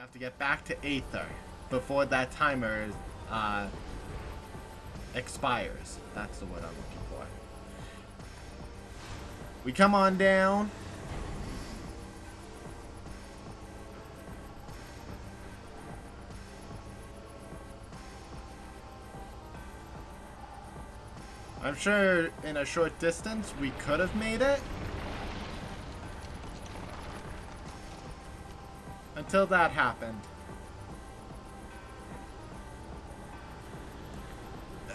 have to get back to Aether before that timer expires. That's the word I'm looking for. We come on down. I'm sure in a short distance we could have made it. Until that happened.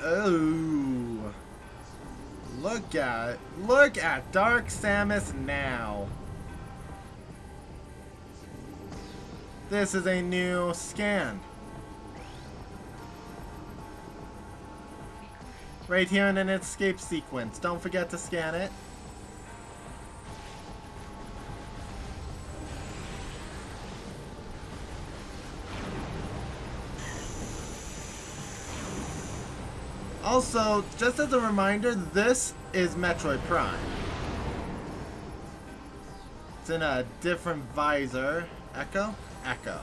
Oh. Look at Dark Samus now. This is a new scan. Right here in an escape sequence. Don't forget to scan it. Also, just as a reminder, this is Metroid Prime. It's in a different visor. Echo? Echo.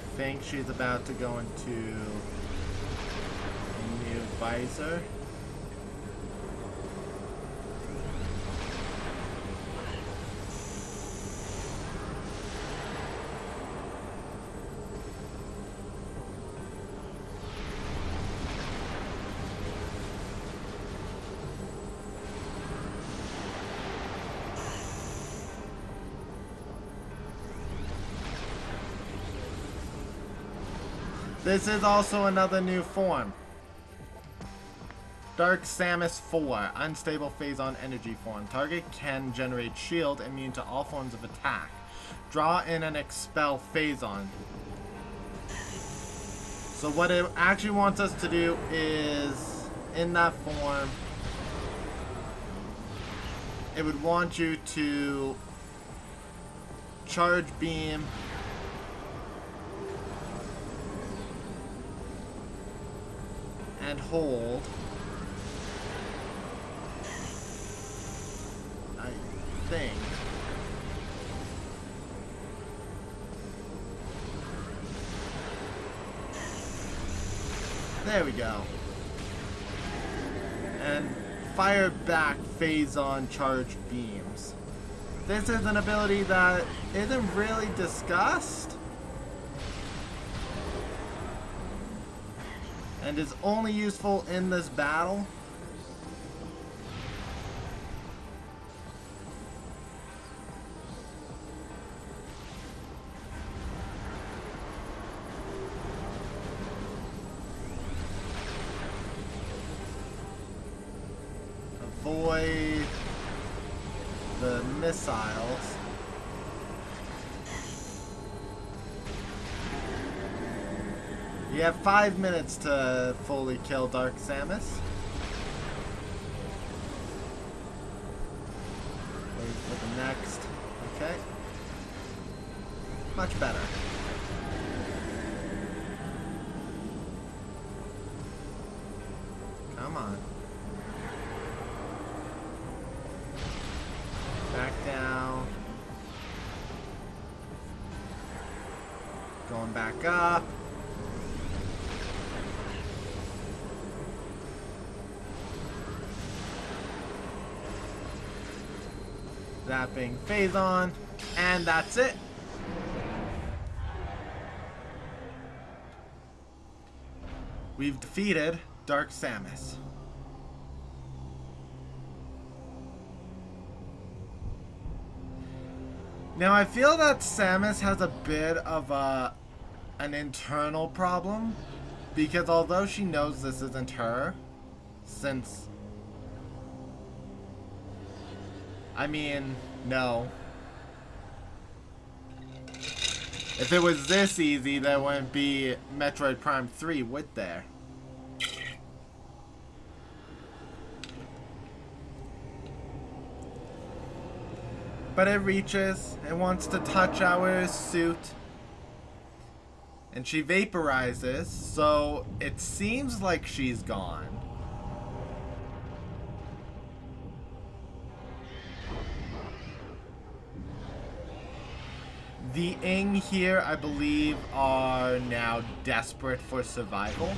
I think she's about to go into a new visor. This is also another new form. Dark Samus 4, unstable phase-on energy form. Target can generate shield immune to all forms of attack. Draw in and expel phase-on. So what it actually wants us to do is, in that form, it would want you to charge beam and hold. I think. There we go. And fire back phase-on charged beams. This is an ability that isn't really discussed. And is only useful in this battle. Avoid the missiles. You have 5 minutes to fully kill Dark Samus. Wait for the next. Okay. Much better. Come on. Back down. Going back up. Zapping phase-on, and that's it. We've defeated Dark Samus. Now I feel that Samus has a bit of an internal problem, because although she knows this isn't her, since I mean, no. If it was this easy, there wouldn't be Metroid Prime 3, would there? But it reaches, it wants to touch our suit. And she vaporizes, so it seems like she's gone. The Ing here, I believe, are now desperate for survival.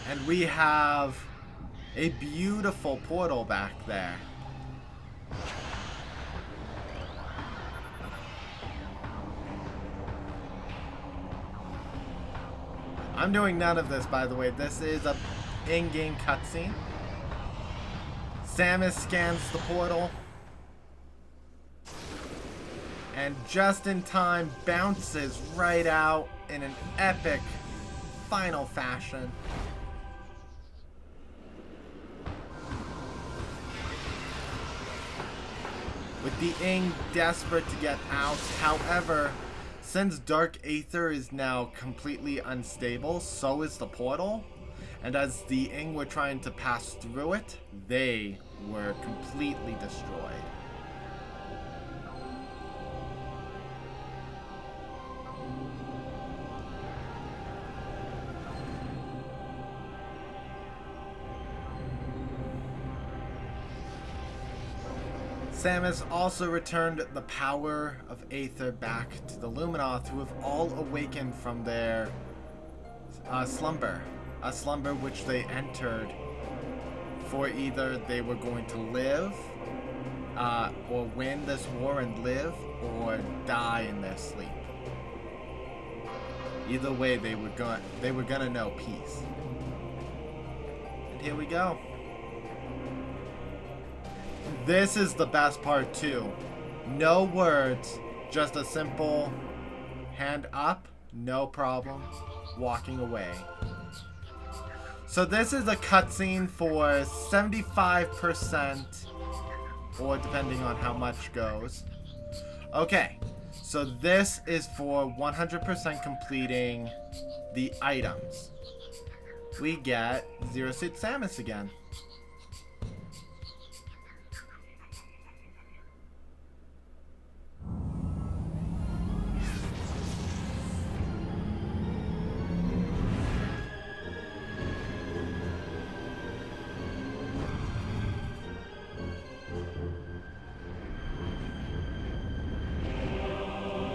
And we have a beautiful portal back there. I'm doing none of this, by the way. This is a in-game cutscene. Samus scans the portal. And just in time, bounces right out in an epic final fashion. With the Ing desperate to get out. However, since Dark Aether is now completely unstable, so is the portal. And as the Ing were trying to pass through it, they were completely destroyed. Samus also returned the power of Aether back to the Luminoth, who have all awakened from their slumber. A slumber which they entered for either they were going to live or win this war and live, or die in their sleep. Either way, they were gonna know peace. And here we go. This is the best part too. No words, just a simple hand up, no problem, walking away. So this is a cutscene for 75%, or depending on how much goes. Okay, so this is for 100% completing the items. We get Zero Suit Samus again.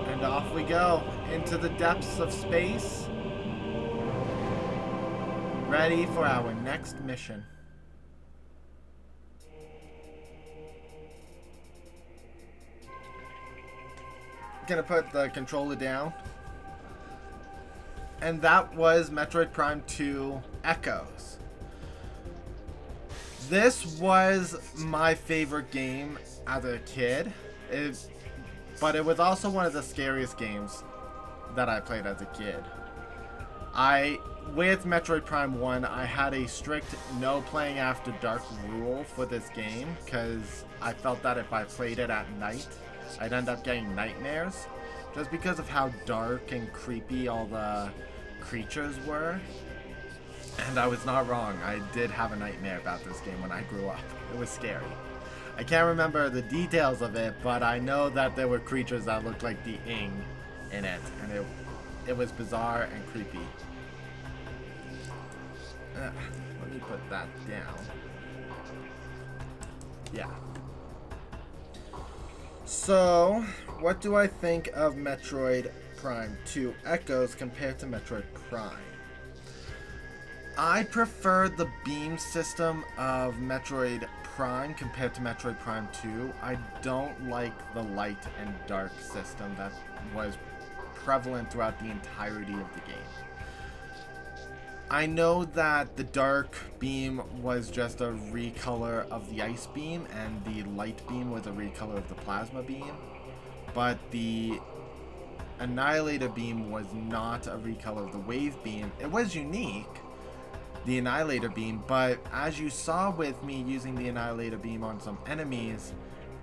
And off we go into the depths of space, ready for our next mission. Gonna put the controller down. And that was Metroid Prime 2 Echoes. This was my favorite game as a kid. But it was also one of the scariest games that I played as a kid. With Metroid Prime 1, I had a strict no playing after dark rule for this game, because I felt that if I played it at night, I'd end up getting nightmares, just because of how dark and creepy all the creatures were. And I was not wrong. I did have a nightmare about this game when I grew up. It was scary. I can't remember the details of it, but I know that there were creatures that looked like the Ing in it, and it was bizarre and creepy. Let me put that down. Yeah. So, what do I think of Metroid Prime 2 Echoes compared to Metroid Prime? I prefer the beam system of Metroid Prime compared to Metroid Prime 2. I don't like the light and dark system that was prevalent throughout the entirety of the game. I know that the dark beam was just a recolor of the ice beam, and the light beam was a recolor of the plasma beam, but the Annihilator beam was not a recolor of the wave beam. It was unique, the Annihilator beam, but as you saw with me using the Annihilator beam on some enemies,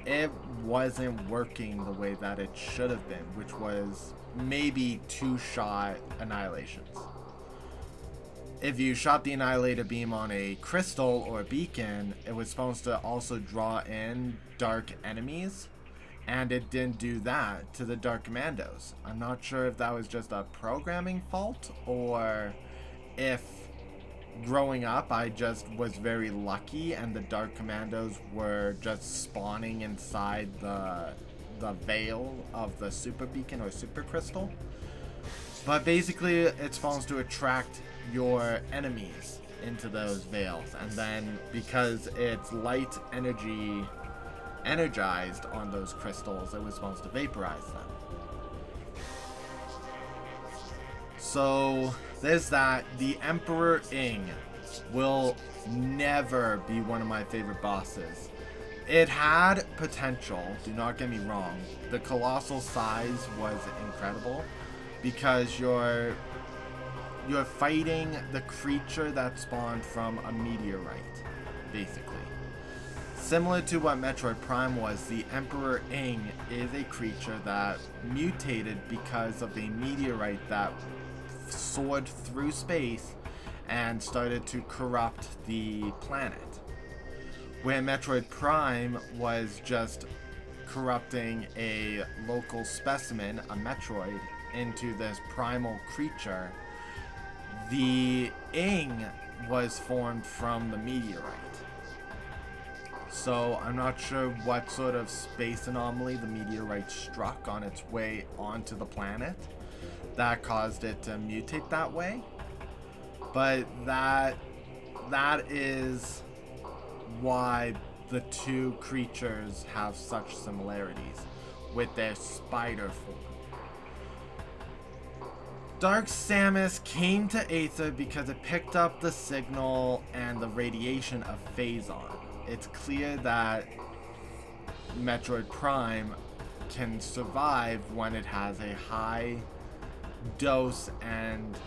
it wasn't working the way that it should have been, which was maybe 2-shot annihilations. If you shot the Annihilator beam on a crystal or a beacon, it was supposed to also draw in dark enemies, and it didn't do that to the Dark Commandos. I'm not sure if that was just a programming fault or if growing up I just was very lucky and the Dark Commandos were just spawning inside the veil of the super beacon or super crystal. But basically it's supposed to attract your enemies into those veils, and then because it's light energy energized on those crystals, it was supposed to vaporize them. So there's that. The Emperor Ing will never be one of my favorite bosses. It had potential, do not get me wrong. The colossal size was incredible because you're fighting the creature that spawned from a meteorite, basically. Similar to what Metroid Prime was, the Emperor Ing is a creature that mutated because of a meteorite that soared through space and started to corrupt the planet. Where Metroid Prime was just corrupting a local specimen, a Metroid, into this primal creature, the Ing was formed from the meteorite. So I'm not sure what sort of space anomaly the meteorite struck on its way onto the planet that caused it to mutate that way. But that is why the two creatures have such similarities with their spider form. Dark Samus came to Aether because it picked up the signal and the radiation of Phazon. It's clear that Metroid Prime can survive when it has a high dose and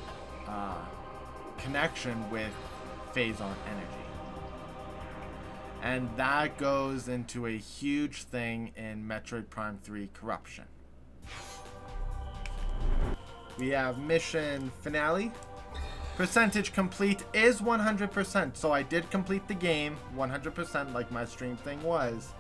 connection with Phazon energy. And that goes into a huge thing in Metroid Prime 3 Corruption. We have mission finale. Percentage complete is 100%, so I did complete the game 100% like my stream thing was,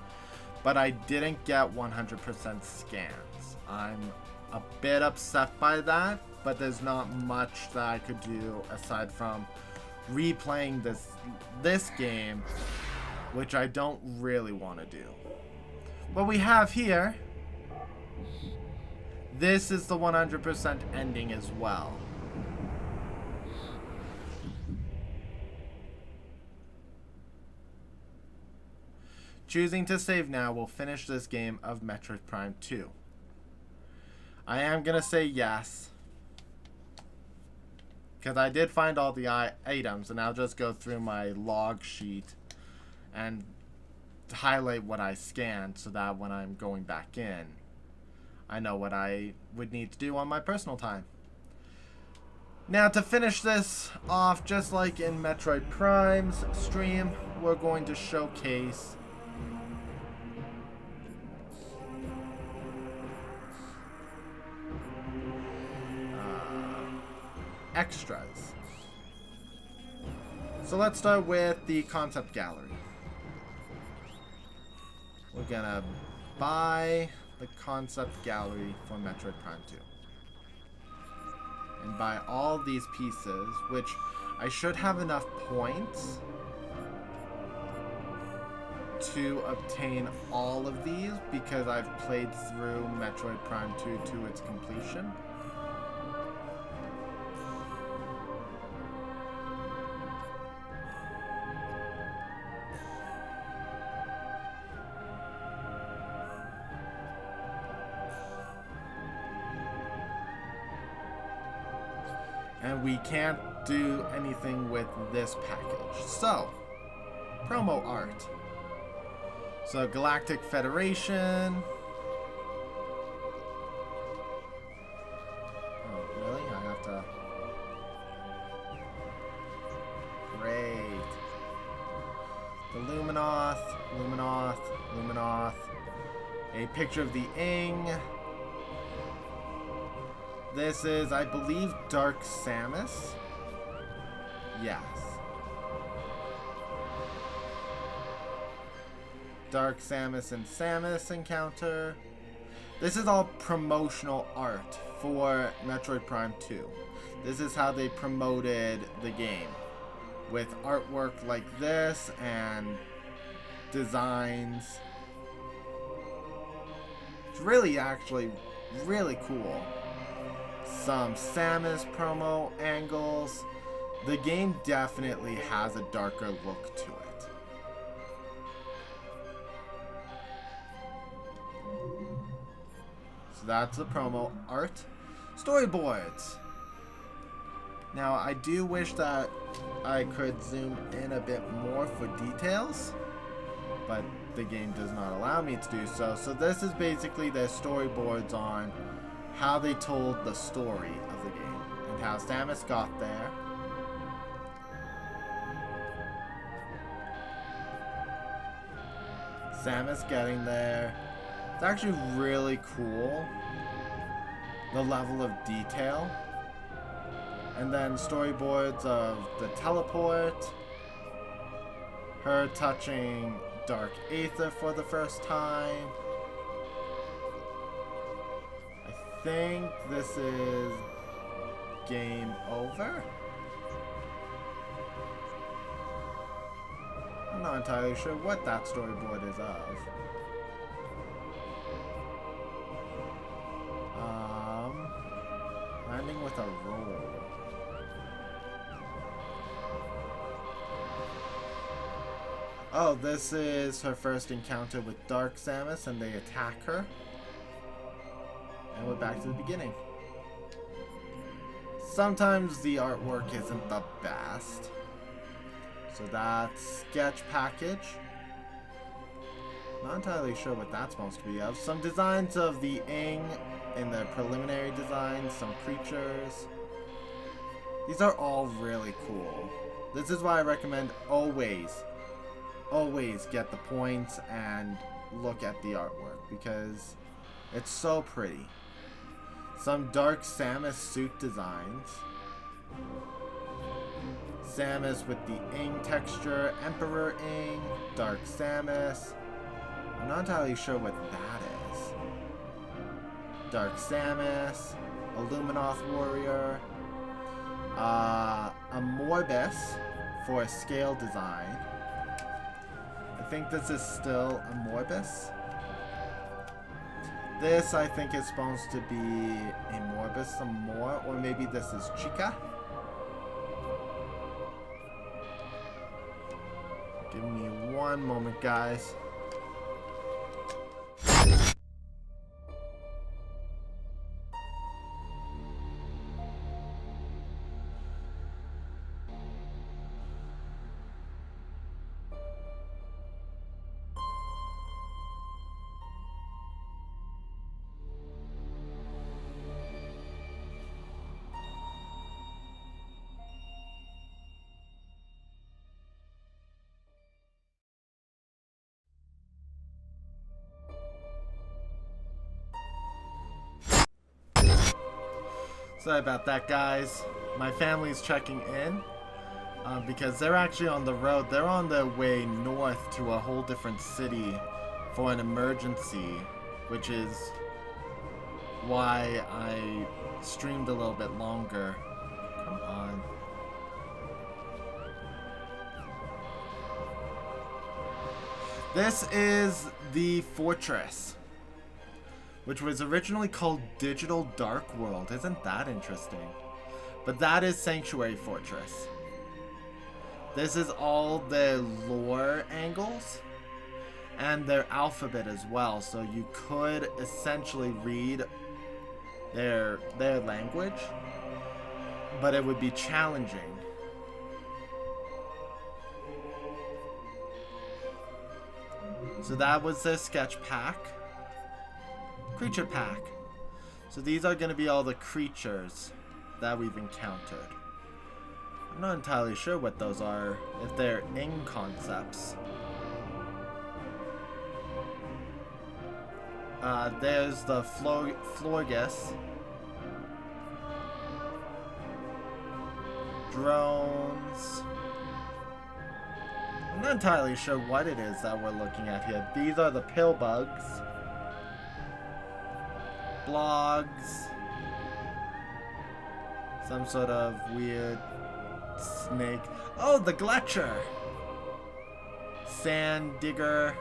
but I didn't get 100% scans. I'm a bit upset by that, but there's not much that I could do aside from replaying this game, which I don't really want to do. What we have here, this is the 100% ending as well. Choosing to save now will finish this game of Metroid Prime 2. I am going to say yes, because I did find all the items, and I'll just go through my log sheet and highlight what I scanned so that when I'm going back in, I know what I would need to do on my personal time. Now, to finish this off, just like in Metroid Prime's stream, we're going to showcase extras. So let's start with the concept gallery. We're gonna buy the concept gallery for Metroid Prime 2. And buy all these pieces, which I should have enough points to obtain all of these because I've played through Metroid Prime 2 to its completion. And we can't do anything with this package. So, promo art. So, Galactic Federation. Oh, really? I have to... Great. The Luminoth. A picture of the Ing. This is, I believe, Dark Samus. Yes. Dark Samus and Samus encounter. This is all promotional art for Metroid Prime 2. This is how they promoted the game, with artwork like this and designs. It's really actually really cool. Some Samus promo angles. The game definitely has a darker look to it. So that's the promo art. Storyboards. Now I do wish that I could zoom in a bit more for details, but the game does not allow me to do so. So this is basically their storyboards on how they told the story of the game and how Samus got there. Samus getting there. It's actually really cool, the level of detail. And then storyboards of the teleport, her touching Dark Aether for the first time. I think this is game over. I'm not entirely sure what that storyboard is of. Landing with a roll. Oh, this is her first encounter with Dark Samus, and they attack her. And we're back to the beginning. Sometimes the artwork isn't the best. So that's sketch package. Not entirely sure what that's supposed to be of. Some designs of the Ing in the preliminary designs, some creatures. These are all really cool. This is why I recommend always get the points and look at the artwork, because it's so pretty. Some Dark Samus suit designs. Samus with the Ing texture, Emperor Ing, Dark Samus. I'm not entirely sure what that is. Dark Samus, a Luminoth Warrior, a Morbus for a scale design. I think this is still a Morbus. This, I think, is supposed to be a Morbus some more, or maybe this is Chica. Give me one moment, guys. Sorry about that, guys. My family's checking in because they're actually on the road. They're on their way north to a whole different city for an emergency, which is why I streamed a little bit longer. Come on. This is the fortress, which was originally called Digital Dark World. Isn't that interesting? But that is Sanctuary Fortress. This is all their lore angles and their alphabet as well, so you could essentially read their language, but it would be challenging. So that was their sketch pack. Creature pack. So these are going to be all the creatures that we've encountered. I'm not entirely sure what those are, if they're Ing concepts. There's the Florgus. Drones. I'm not entirely sure what it is that we're looking at here. These are the pill bugs. Blogs. Some sort of weird snake. Oh, the Gletscher. Sand Digger.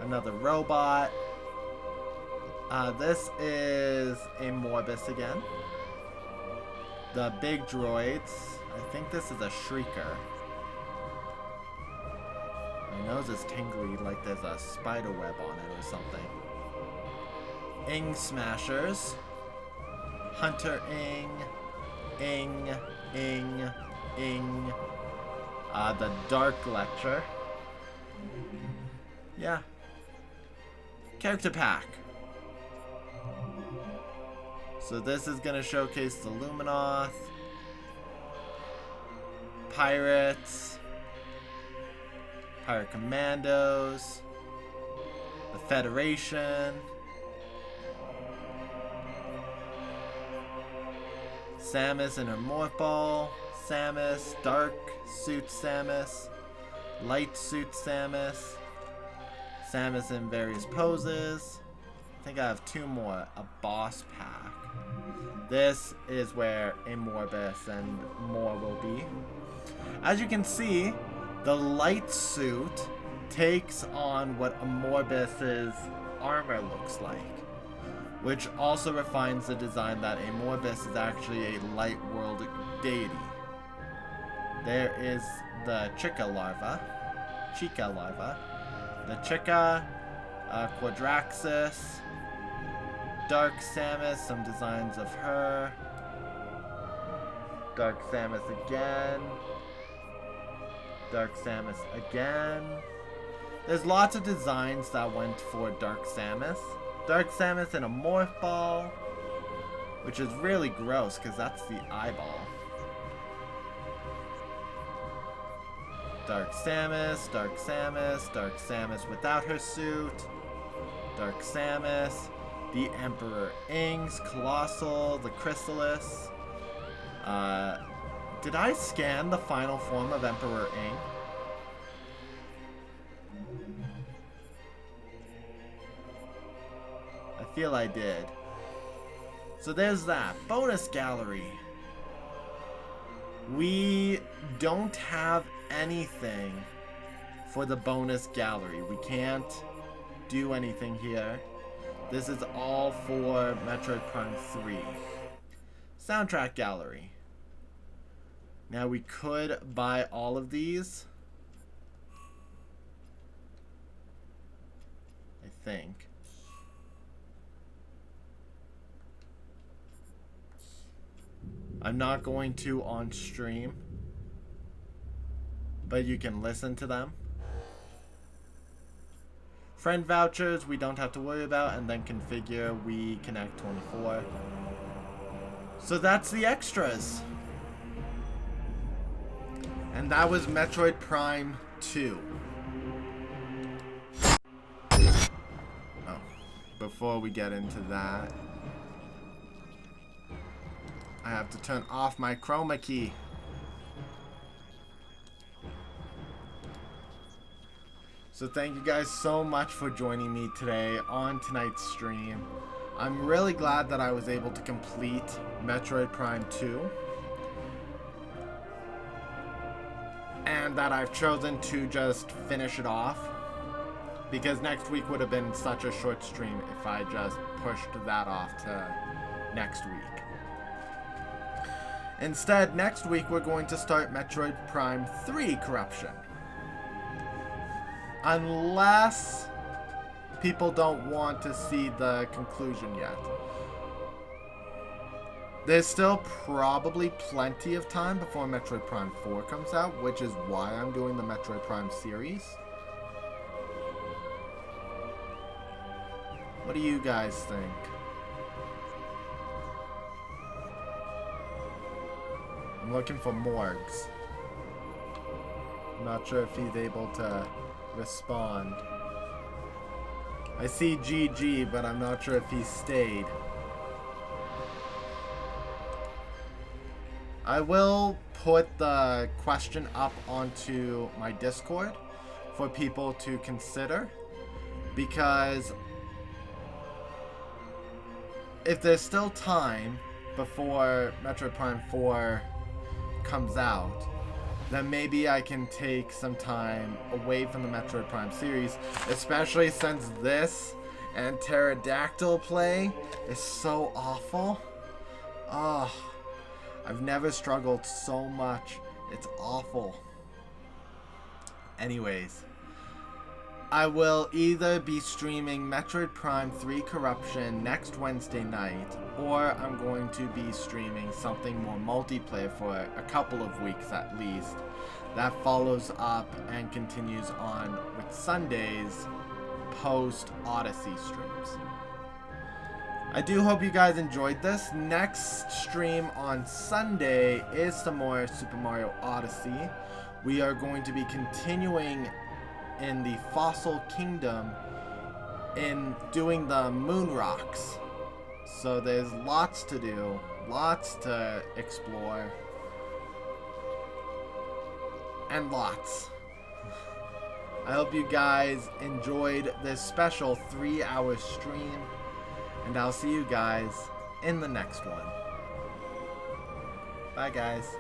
Another robot. This is a Morbus again. The big droids. I think this is a Shrieker. My nose is tingly like there's a spider web on it or something. Ing Smashers. Hunter Ing. Ing. The Dark Lecture. Yeah. Character pack. So this is gonna showcase the Luminoth, Pirates, Pirate Commandos, the Federation, Samus and her Morph Ball, Samus, Dark Suit Samus, Light Suit Samus, Samus in various poses. I think I have two more. A boss pack. This is where a Morbus and more will be. As you can see, the light suit takes on what a Morbus's armor looks like, which also refines the design that a Morbus is actually a light world deity. There is the Chica larva, the Chica, Quadraxis, Dark Samus, some designs of her, Dark Samus again, Dark Samus again. There's lots of designs that went for Dark Samus. Dark Samus in a Morph Ball, which is really gross because that's the eyeball. Dark Samus, Dark Samus, Dark Samus without her suit, Dark Samus, the Emperor Ings, Colossal, the Chrysalis. Did I scan the final form of Emperor Ing? I feel I did. So there's that. Bonus gallery. We don't have anything for the bonus gallery. We can't do anything here. This is all for Metroid Prime 3. Soundtrack gallery. Now we could buy all of these. I think. I'm not going to on stream, but you can listen to them. Friend vouchers we don't have to worry about, and then configure Wii Connect 24. So that's the extras. And that was Metroid Prime 2. Oh, before we get into that, I have to turn off my chroma key. So thank you guys so much for joining me today on tonight's stream. I'm really glad that I was able to complete Metroid Prime 2. And that I've chosen to just finish it off. Because next week would have been such a short stream if I just pushed that off to next week. Instead, next week we're going to start Metroid Prime 3 Corruption. Unless people don't want to see the conclusion yet. There's still probably plenty of time before Metroid Prime 4 comes out, which is why I'm doing the Metroid Prime series. What do you guys think? I'm looking for Morgs. I'm not sure if he's able to respond. I see GG, but I'm not sure if he stayed. I will put the question up onto my Discord for people to consider, because if there's still time before Metroid Prime 4 comes out, then maybe I can take some time away from the Metroid Prime series, especially since this and Pterodactyl play is so awful. Oh, I've never struggled so much. It's awful. Anyways, I will either be streaming Metroid Prime 3 Corruption next Wednesday night, or I'm going to be streaming something more multiplayer for a couple of weeks at least. That follows up and continues on with Sundays post Odyssey streams. I do hope you guys enjoyed this. Next stream on Sunday is some more Super Mario Odyssey. We are going to be continuing in the Fossil Kingdom in doing the moon rocks. So there's lots to do, lots to explore, and lots. I hope you guys enjoyed this special 3-hour stream, and I'll see you guys in the next one. Bye guys.